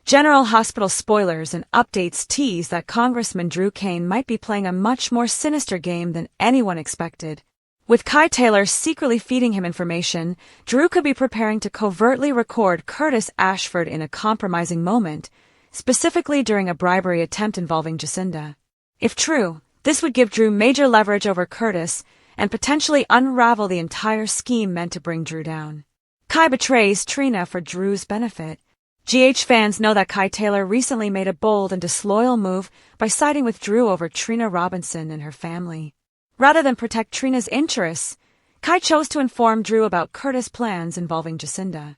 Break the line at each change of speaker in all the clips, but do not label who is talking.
General Hospital spoilers and updates tease that Congressman Drew Cain might be playing a much more sinister game than anyone expected. With Kai Taylor secretly feeding him information, Drew could be preparing to covertly record Curtis Ashford in a compromising moment, specifically during a bribery attempt involving Jacinda. If true, this would give Drew major leverage over Curtis and potentially unravel the entire scheme meant to bring Drew down. Kai betrays Trina for Drew's benefit. GH fans know that Kai Taylor recently made a bold and disloyal move by siding with Drew over Trina Robinson and her family. Rather than protect Trina's interests, Kai chose to inform Drew about Curtis' plans involving Jacinda.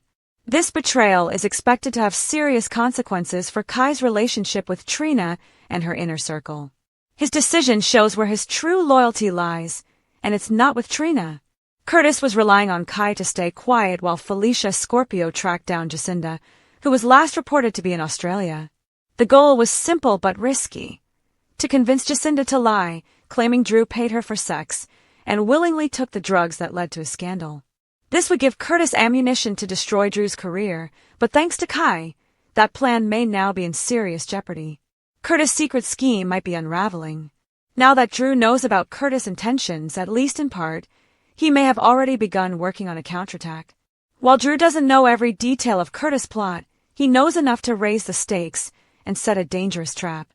This betrayal is expected to have serious consequences for Kai's relationship with Trina and her inner circle. His decision shows where his true loyalty lies, and it's not with Trina. Curtis was relying on Kai to stay quiet while Felicia Scorpio tracked down Jacinda, who was last reported to be in Australia. The goal was simple but risky: to convince Jacinda to lie, claiming Drew paid her for sex, and willingly took the drugs that led to a scandal. This would give Curtis ammunition to destroy Drew's career, but thanks to Kai, that plan may now be in serious jeopardy. Curtis' secret scheme might be unraveling. Now that Drew knows about Curtis' intentions, at least in part, he may have already begun working on a counterattack. While Drew doesn't know every detail of Curtis' plot, he knows enough to raise the stakes and set a dangerous trap.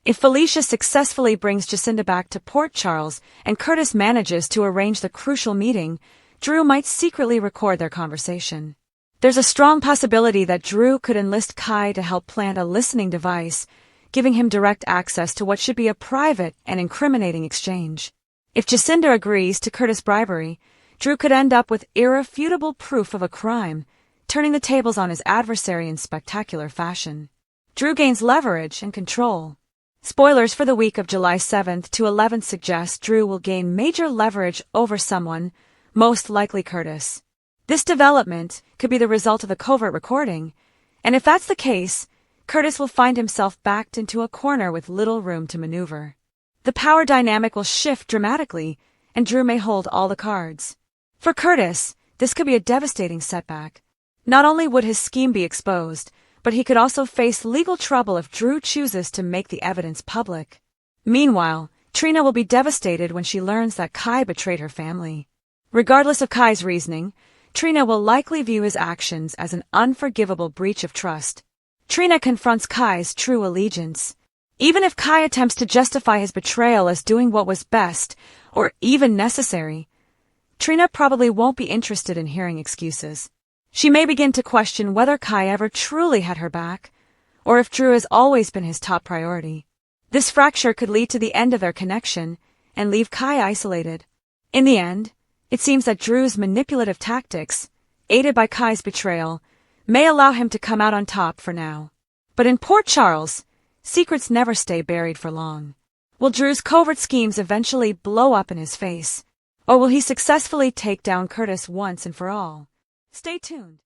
If Felicia successfully brings Jacinda back to Port Charles and Curtis manages to arrange the crucial meeting, Drew might secretly record their conversation. There's a strong possibility that Drew could enlist Kai to help plant a listening device, giving him direct access to what should be a private and incriminating exchange. If Jacinda agrees to Curtis' bribery, Drew could end up with irrefutable proof of a crime, turning the tables on his adversary in spectacular fashion. Drew gains leverage and control. Spoilers for the week of July 7th to 11th suggest Drew will gain major leverage over someone, most likely Curtis. This development could be the result of a covert recording, and if that's the case, Curtis will find himself backed into a corner with little room to maneuver. The power dynamic will shift dramatically, and Drew may hold all the cards. For Curtis, this could be a devastating setback. Not only would his scheme be exposed, but he could also face legal trouble if Drew chooses to make the evidence public. Meanwhile, Trina will be devastated when she learns that Kai betrayed her family. Regardless of Kai's reasoning, Trina will likely view his actions as an unforgivable breach of trust. Trina confronts Kai's true allegiance. Even if Kai attempts to justify his betrayal as doing what was best, or even necessary, Trina probably won't be interested in hearing excuses. She may begin to question whether Kai ever truly had her back, or if Drew has always been his top priority. This fracture could lead to the end of their connection and leave Kai isolated. In the end, it seems that Drew's manipulative tactics, aided by Kai's betrayal, may allow him to come out on top for now. But in Port Charles, secrets never stay buried for long. Will Drew's covert schemes eventually blow up in his face, or will he successfully take down Curtis once and for all? Stay tuned.